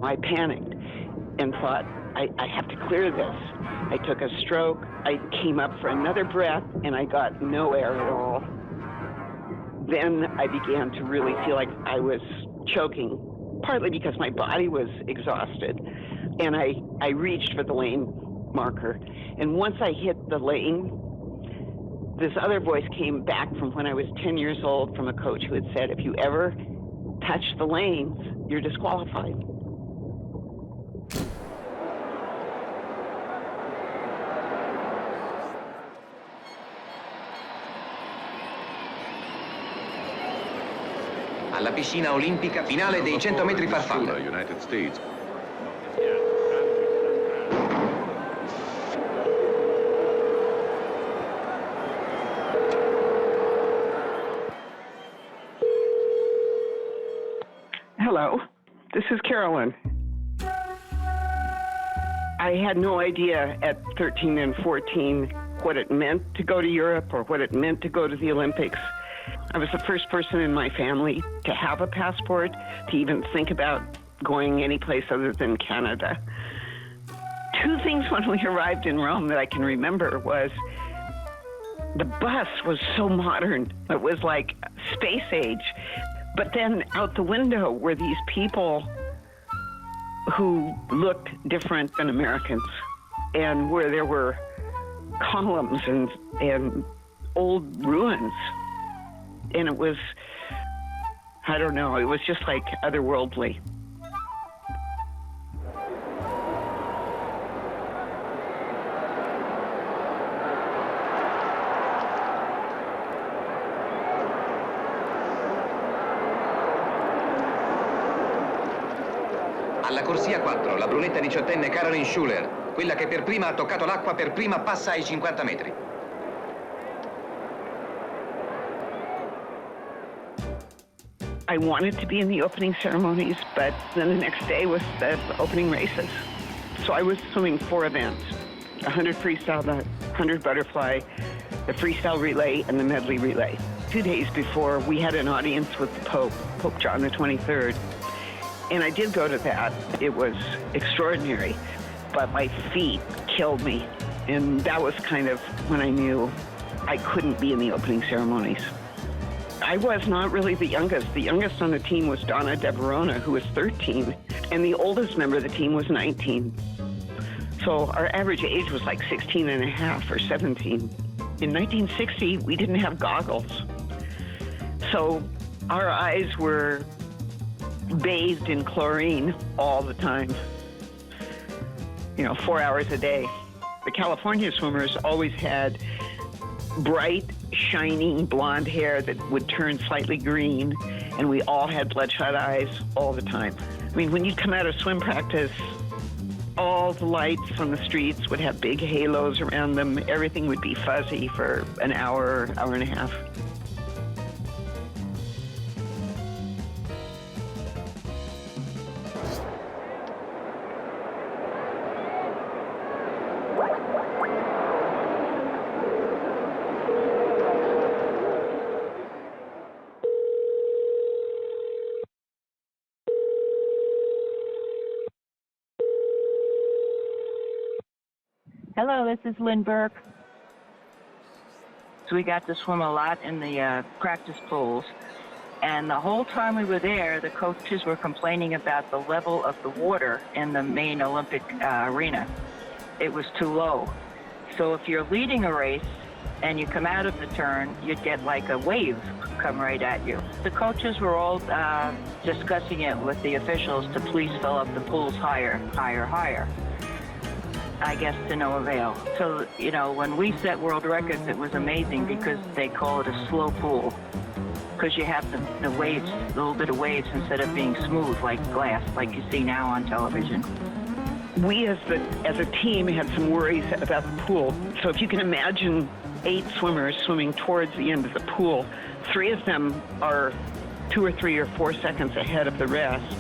I panicked and thought, I have to clear this. I took a stroke. I came up for another breath, and I got no air at all. Then I began to really feel like I was choking, partly because my body was exhausted. And I reached for the lane marker. And once I hit the lane, this other voice came back from when I was 10 years old from a coach who had said, if you ever touch the lanes, you're disqualified. Alla piscina olimpica, finale dei 100 metri farfalla. United States. Hello, this is Carolyn. I had no idea at 13 and 14 what it meant to go to Europe or what it meant to go to the Olympics. I was the first person in my family to have a passport, to even think about going any place other than Canada. Two things when we arrived in Rome that I can remember was the bus was so modern. It was like space age. But then out the window were these people who looked different than Americans, and where there were columns and old ruins. And it was, I don't know, it was just like otherworldly. Alla corsia 4, la brunetta diciottenne Caroline Schuler, quella che per prima ha toccato l'acqua, per prima passa ai 50 metri. I wanted to be in the opening ceremonies, but then the next day was the opening races. So I was swimming 4 events, 100 freestyle, the 100 butterfly, the freestyle relay, and the medley relay. 2 days before, we had an audience with the Pope, Pope John the 23rd. And I did go to that. It was extraordinary, but my feet killed me. And that was kind of when I knew I couldn't be in the opening ceremonies. I was not really the youngest. The youngest on the team was Donna De Verona, who was 13, and the oldest member of the team was 19. So our average age was like 16 and a half or 17. In 1960, we didn't have goggles. So our eyes were bathed in chlorine all the time, 4 hours a day. The California swimmers always had bright, shining blonde hair that would turn slightly green, and we all had bloodshot eyes all the time. I mean, when you'd come out of swim practice, all the lights from the streets would have big halos around them. Everything would be fuzzy for an hour, hour and a half. Hello, this is Lynn Burke. So we got to swim a lot in the practice pools. And the whole time we were there, the coaches were complaining about the level of the water in the main Olympic arena. It was too low. So if you're leading a race and you come out of the turn, you'd get like a wave come right at you. The coaches were all discussing it with the officials to please fill up the pools higher, higher, higher. I guess to no avail. So, when we set world records, it was amazing because they call it a slow pool. Because you have the waves, a little bit of waves instead of being smooth like glass, like you see now on television. We as a team had some worries about the pool. So if you can imagine 8 swimmers swimming towards the end of the pool, 3 of them are 2 or 3 or 4 seconds ahead of the rest.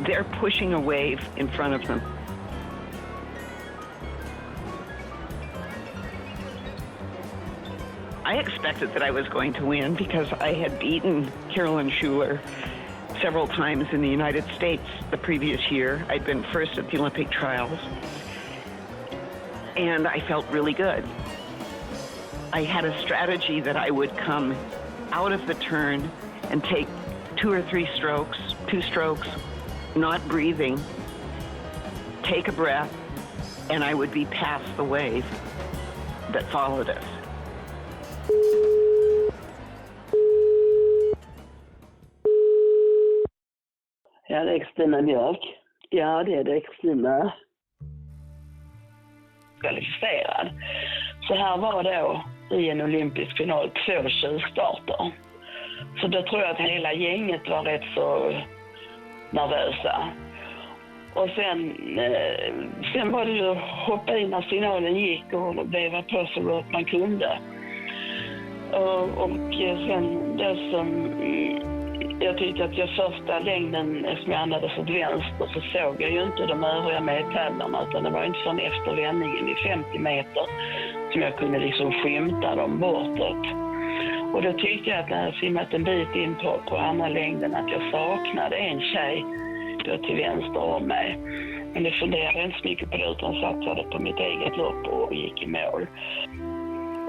They're pushing a wave in front of them. I expected that I was going to win because I had beaten Caroline Schuler several times in the United States the previous year. I'd been first at the Olympic trials, and I felt really good. I had a strategy that I would come out of the turn and take 2 or 3 strokes, 2 strokes, not breathing, take a breath, and I would be past the wave that followed us. Ja, det är Kristina Björk. Ja, det är Kristina. Kvalificerad. Så här var då i en olympisk final 2 tjuvstarter. Så då tror jag att hela gänget var rätt så nervösa. Och sen var det ju att hoppa in när finalen gick och veva på så gott man kunde. Och sen det som jag tyckte att jag första längden, eftersom jag andades åt vänster, så såg jag ju inte de övriga medtävlarna, utan det var inte från efter vändningen i 50 meter som jag kunde liksom skymta dem bortåt. Och då tyckte jag att när jag simmat en bit in på andra längden att jag saknade en tjej då till vänster om mig. Men det funderade jag inte så mycket på det, utan satsade på mitt eget lopp och gick i mål.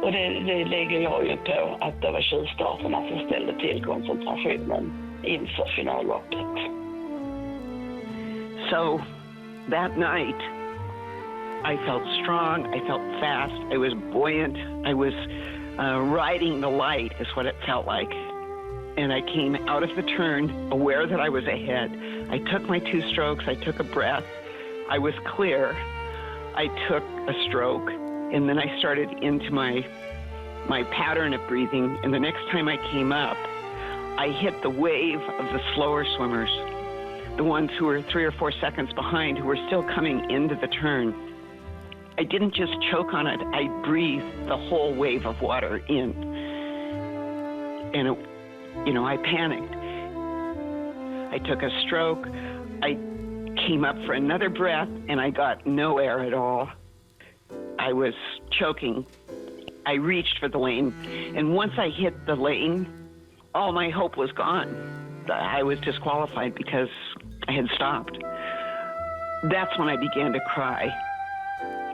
Och det lägger jag ju på att det var tjuvstarterna som ställde till koncentrationen inför finalloppet. So that night, I felt strong, I felt fast, I was buoyant, I was riding the light is what it felt like. And I came out of the turn aware that I was ahead. I took my 2 strokes, I took a breath, I was clear, I took a stroke, and then I started into my pattern of breathing. And the next time I came up, I hit the wave of the slower swimmers, the ones who were 3 or 4 seconds behind, who were still coming into the turn. I didn't just choke on it, I breathed the whole wave of water in. And I panicked. I took a stroke, I came up for another breath, and I got no air at all. I was choking. I reached for the lane, and once I hit the lane, all my hope was gone. I was disqualified because I had stopped. That's when I began to cry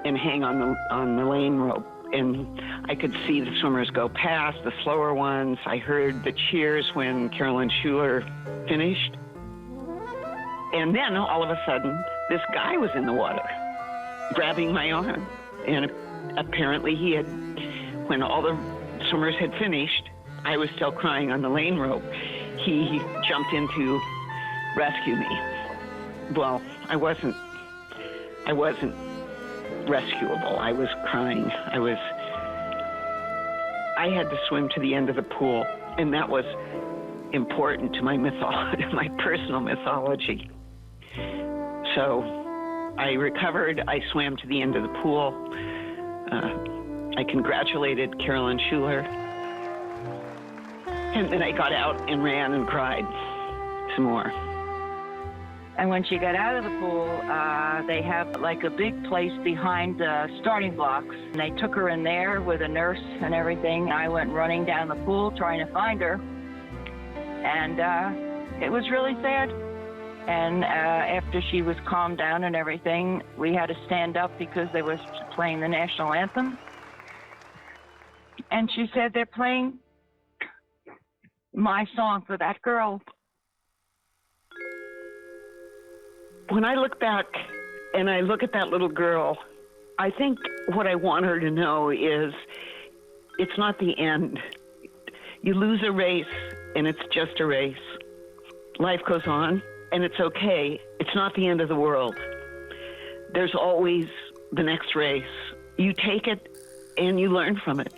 and hang on the lane rope, and I could see the swimmers go past, the slower ones. I heard the cheers when Carolyn Schuler finished. And then all of a sudden, this guy was in the water, grabbing my arm. And apparently when all the swimmers had finished, I was still crying on the lane rope. He jumped in to rescue me. Well, I wasn't rescuable. I was crying. I had to swim to the end of the pool, and that was important to my mythology, my personal mythology. So I recovered. I swam to the end of the pool. I congratulated Carolyn Schuler. And then I got out and ran and cried some more. And when she got out of the pool, they have like a big place behind the starting blocks. And they took her in there with a nurse and everything. I went running down the pool trying to find her. And it was really sad. And after she was calmed down and everything, we had to stand up because they was playing the national anthem. And she said, they're playing my song for that girl. When I look back and I look at that little girl, I think what I want her to know is it's not the end. You lose a race and it's just a race. Life goes on and it's okay. It's not the end of the world. There's always the next race. You take it and you learn from it.